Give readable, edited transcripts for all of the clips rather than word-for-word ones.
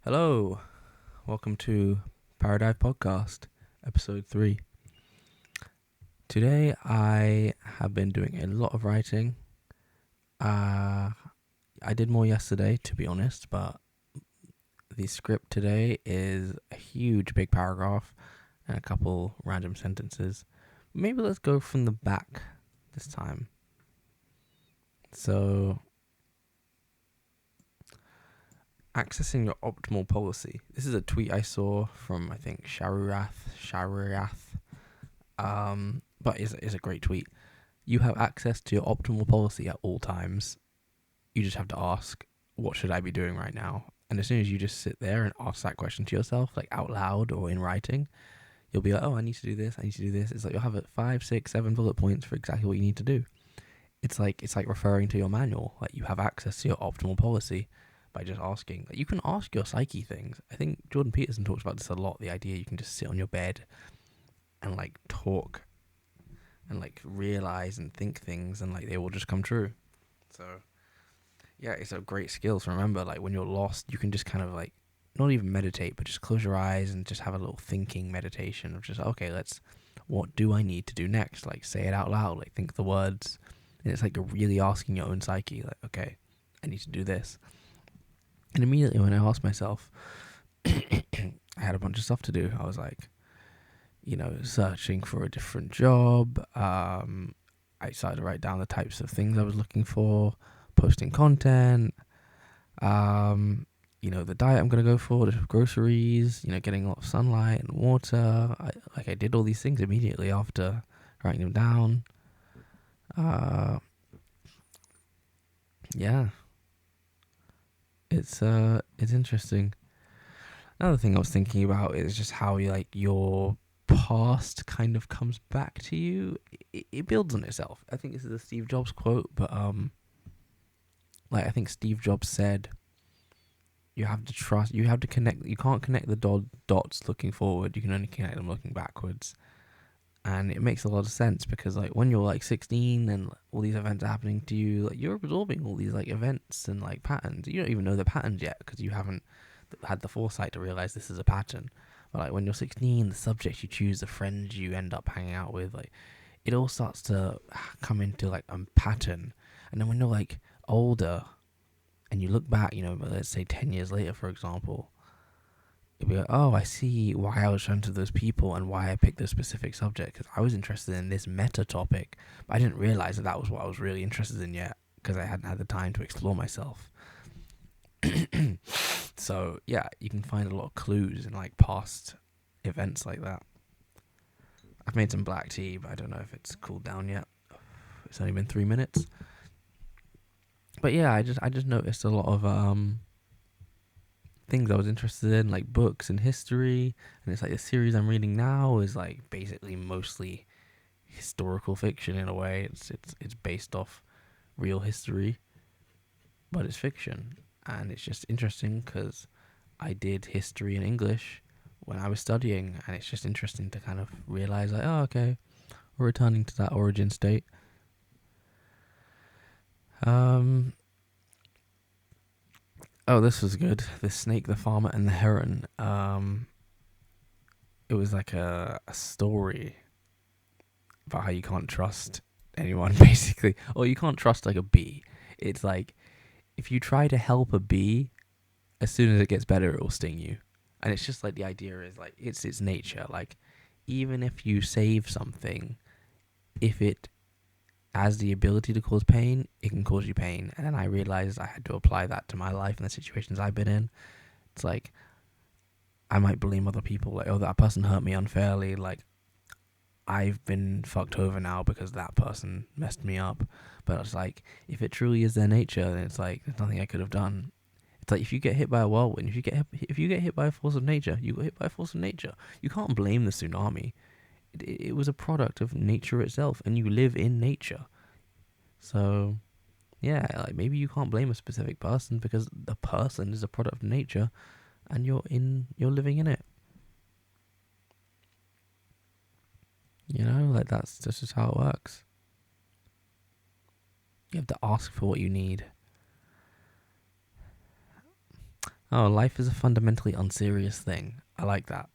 Hello, welcome to Paradive Podcast, episode 3. Today I have been doing a lot of writing. I did more yesterday, to be honest, but the script today is a huge big paragraph and a couple random sentences. Maybe let's go from the back this time. So, accessing your optimal policy. This is a tweet I saw from, I think, Shariath. But it's a great tweet. You have access to your optimal policy at all times. You just have to ask, what should I be doing right now? And as soon as you just sit there and ask that question to yourself, like out loud or in writing, you'll be like, oh, I need to do this. It's like you'll have 5, 6, 7 bullet points for exactly what you need to do. It's like referring to your manual. Like you have access to your optimal policy by just asking. Like you can ask your psyche things. I think Jordan Peterson talks about this a lot. The idea you can just sit on your bed and like talk and like realize and think things and like they will just come true. So yeah, it's a great skill to remember. Like when you're lost, you can just kind of like not even meditate, but just close your eyes and just have a little thinking meditation of just, okay, what do I need to do next? Like say it out loud, like think the words. And it's like you're really asking your own psyche, like, okay, I need to do this. And immediately when I asked myself, I had a bunch of stuff to do. I was like, searching for a different job. I started to write down the types of things I was looking for, posting content, the diet I'm going to go for, the groceries, getting a lot of sunlight and water. I did all these things immediately after writing them down. Yeah. It's interesting. Another thing I was thinking about is just how your past kind of comes back to you. It builds on itself. I think this is a Steve Jobs quote, but I think Steve Jobs said, you have to trust, you have to connect, you can't connect the dots looking forward, you can only connect them looking backwards. And it makes a lot of sense because like when you're like 16 and all these events are happening to you, like you're absorbing all these like events and like patterns. You don't even know the patterns yet because you haven't had the foresight to realize this is a pattern. But like when you're 16, the subjects you choose, the friends you end up hanging out with, like it all starts to come into like a pattern. And then when you're like older and you look back, let's say 10 years later, for example, you'll be like, oh, I see why I was drawn to those people and why I picked this specific subject, because I was interested in this meta topic, but I didn't realize that was what I was really interested in yet because I hadn't had the time to explore myself. So yeah, you can find a lot of clues in like past events like that. I've made some black tea, but I don't know if it's cooled down yet. It's only been 3 minutes. But yeah, I just noticed a lot of things I was interested in, like books and history, and it's like the series I'm reading now is like basically mostly historical fiction in a way. It's based off real history, but it's fiction, and it's just interesting because I did history and English when I was studying, and it's just interesting to kind of realize like, oh, okay, we're returning to that origin state. Oh, this was good. The Snake, the Farmer, and the Heron. It was like a story about how you can't trust anyone, basically. Or you can't trust like a bee. It's like, if you try to help a bee, as soon as it gets better, it will sting you. And it's just like the idea is like, it's its nature. Like, even if you save something, if it has the ability to cause pain, it can cause you pain. And then I realized I had to apply that to my life and the situations I've been in. It's like, I might blame other people, like, oh, that person hurt me unfairly, like, I've been fucked over now because that person messed me up. But it's like, if it truly is their nature, then it's like, there's nothing I could have done. It's like, if you get hit by a whirlwind, if you get hit by a force of nature, you got hit by a force of nature. You can't blame the tsunami. It was a product of nature itself, and you live in nature. So, yeah, like maybe you can't blame a specific person because the person is a product of nature, and you're living in it. Like that's just how it works. You have to ask for what you need. Oh, life is a fundamentally unserious thing. I like that.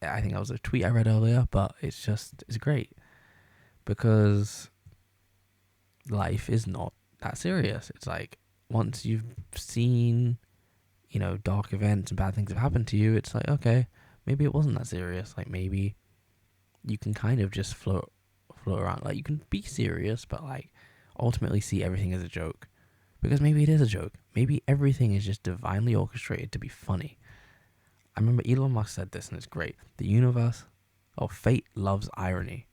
I think that was a tweet I read earlier, but it's great because life is not that serious. It's like once you've seen, dark events and bad things have happened to you, it's like, okay, maybe it wasn't that serious. Like maybe you can kind of just float around. Like you can be serious, but like ultimately see everything as a joke. Because maybe it is a joke. Maybe everything is just divinely orchestrated to be funny. I remember Elon Musk said this, and it's great. The universe, or fate, loves irony.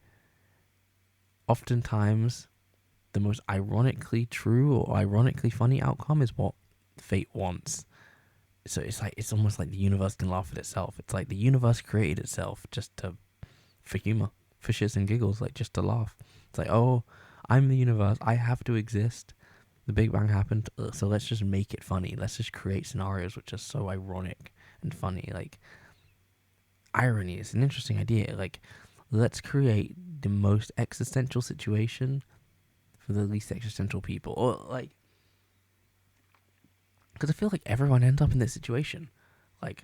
Oftentimes, the most ironically true or ironically funny outcome is what fate wants. So it's almost like the universe can laugh at itself. It's like the universe created itself for humor, for shits and giggles, like just to laugh. It's like, oh, I'm the universe. I have to exist. The Big Bang happened, so let's just make it funny. Let's just create scenarios which are so ironic and funny. Like, irony is an interesting idea. Like, let's create the most existential situation for the least existential people. Or, like, because I feel like everyone ends up in this situation. Like,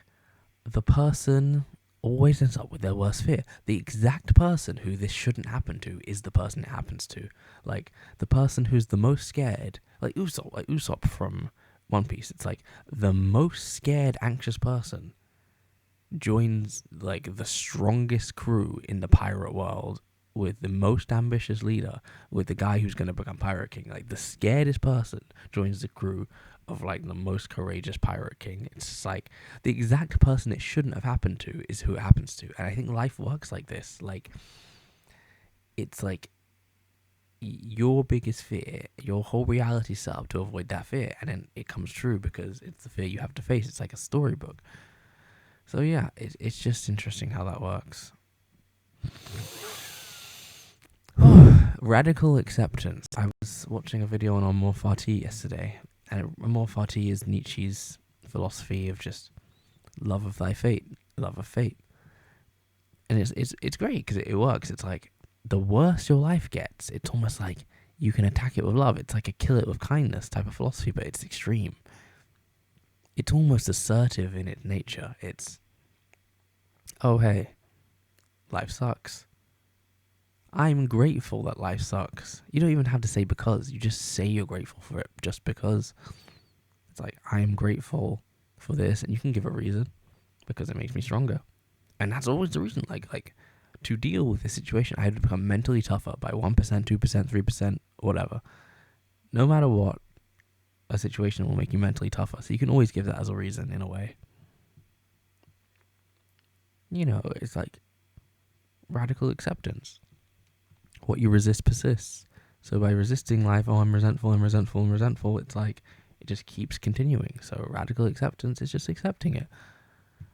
the person always ends up with their worst fear. The exact person who this shouldn't happen to is the person it happens to. Like, the person who's the most scared, like Usopp from One Piece, it's like the most scared, anxious person joins like the strongest crew in the pirate world with the most ambitious leader, with the guy who's going to become Pirate King. Like the scaredest person joins the crew of like the most courageous Pirate King. It's just like the exact person it shouldn't have happened to is who it happens to. And I think life works like this. Like it's like your biggest fear, your whole reality set up to avoid that fear, and then it comes true because it's the fear you have to face. It's like a storybook. So yeah, it's just interesting how that works. Radical acceptance. I was watching a video on Amor Fati yesterday, and Amor Fati is Nietzsche's philosophy of just love of thy fate, love of fate, and it's great because it works. It's like the worse your life gets, it's almost like you can attack it with love. It's like a kill it with kindness type of philosophy, but it's extreme. It's almost assertive in its nature. It's, oh hey, life sucks. I'm grateful that life sucks. You don't even have to say because. You just say you're grateful for it just because. It's like, I am grateful for this, and you can give a reason because it makes me stronger. And that's always the reason. Like to deal with this situation, I had to become mentally tougher by 1%, 2%, 3%, whatever. No matter what, a situation will make you mentally tougher. So you can always give that as a reason in a way. It's like radical acceptance. What you resist persists. So by resisting life, oh, I'm resentful, it's like it just keeps continuing. So radical acceptance is just accepting it.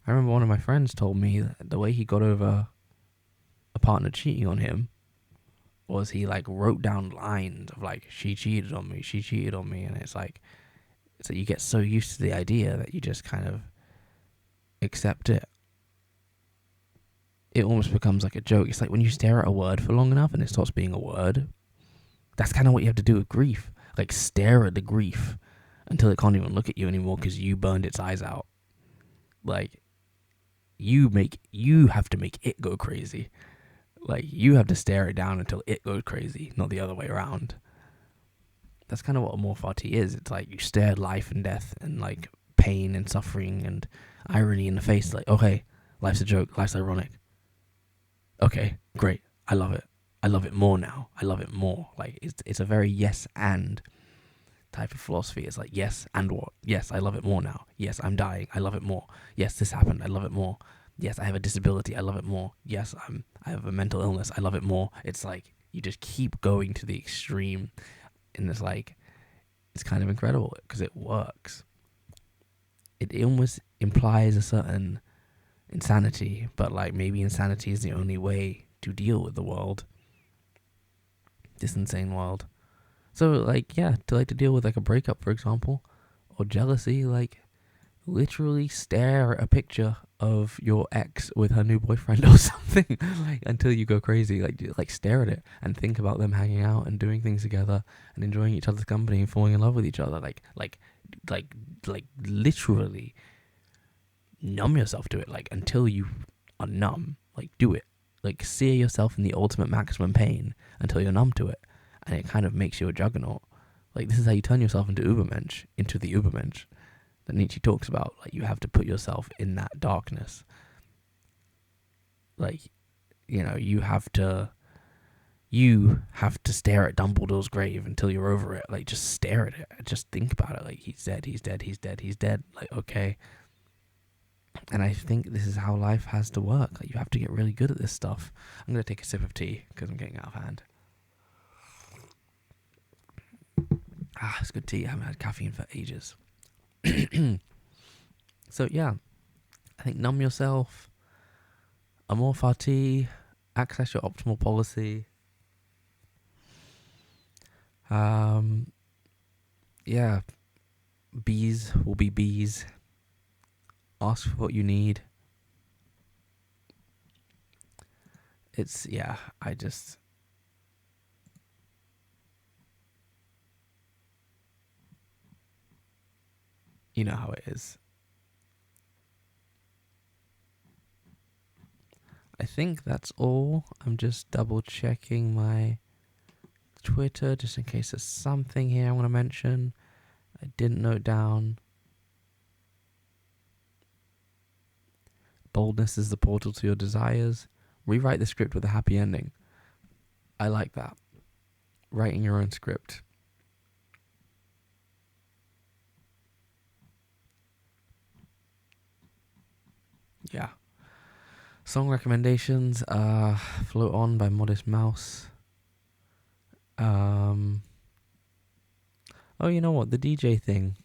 I remember one of my friends told me that the way he got over a partner cheating on him was he like wrote down lines of like, she cheated on me, and it's like you get so used to the idea that you just kind of accept it. It almost becomes like a joke. It's like when you stare at a word for long enough and it stops being a word. That's kind of what you have to do with grief. Like stare at the grief until it can't even look at you anymore because you burned its eyes out. Like you have to make it go crazy. Like you have to stare it down until it goes crazy, not the other way around. That's kind of what Amor Fati is. It's like you stare life and death and like pain and suffering and irony in the face. Like, okay, life's a joke. Life's ironic. Okay, great. I love it. I love it more now. I love it more. Like it's a very yes and type of philosophy. It's like yes and what? Yes, I love it more now. Yes, I'm dying. I love it more. Yes, this happened. I love it more. Yes, I have a disability. I love it more. Yes, I have a mental illness. I love it more. It's like you just keep going to the extreme, and it's like it's kind of incredible because it works. It almost implies a certain insanity, but like maybe insanity is the only way to deal with the world, this insane world. So like, yeah, to deal with like a breakup, for example, or jealousy, like literally stare at a picture of your ex with her new boyfriend or something like until you go crazy. Like stare at it and think about them hanging out and doing things together and enjoying each other's company and falling in love with each other. Like like literally numb yourself to it, like until you are numb. Like do it, like sear yourself in the ultimate maximum pain until you're numb to it, and it kind of makes you a juggernaut. Like this is how you turn yourself into Ubermensch, into the Ubermensch that Nietzsche talks about. Like you have to put yourself in that darkness. Like, you know, you have to stare at Dumbledore's grave until you're over it. Like just stare at it. Just think about it. Like he's dead, he's dead, he's dead, he's dead. Like, okay. And I think this is how life has to work. Like you have to get really good at this stuff. I'm going to take a sip of tea because I'm getting out of hand. It's good tea. I haven't had caffeine for ages. So yeah, I think numb yourself, Amor Fati, access your optimal policy. Yeah, bees will be bees. Ask for what you need. You know how it is. I think that's all. I'm just double checking my Twitter just in case there's something here I want to mention I didn't note down. Boldness is the portal to your desires. Rewrite the script with a happy ending. I like that. Writing your own script. Yeah. Song recommendations. Float On by Modest Mouse. Oh, you know what? The DJ thing.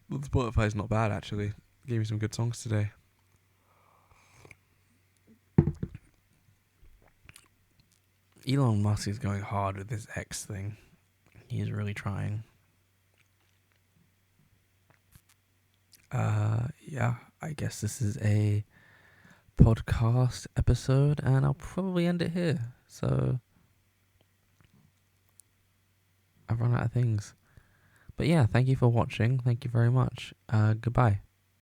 Well, Spotify's not bad, actually. Gave me some good songs today. Elon Musk is going hard with this X thing. He's really trying. Yeah, I guess this is a podcast episode, and I'll probably end it here. So I've run out of things. But yeah, thank you for watching. Thank you very much. Goodbye.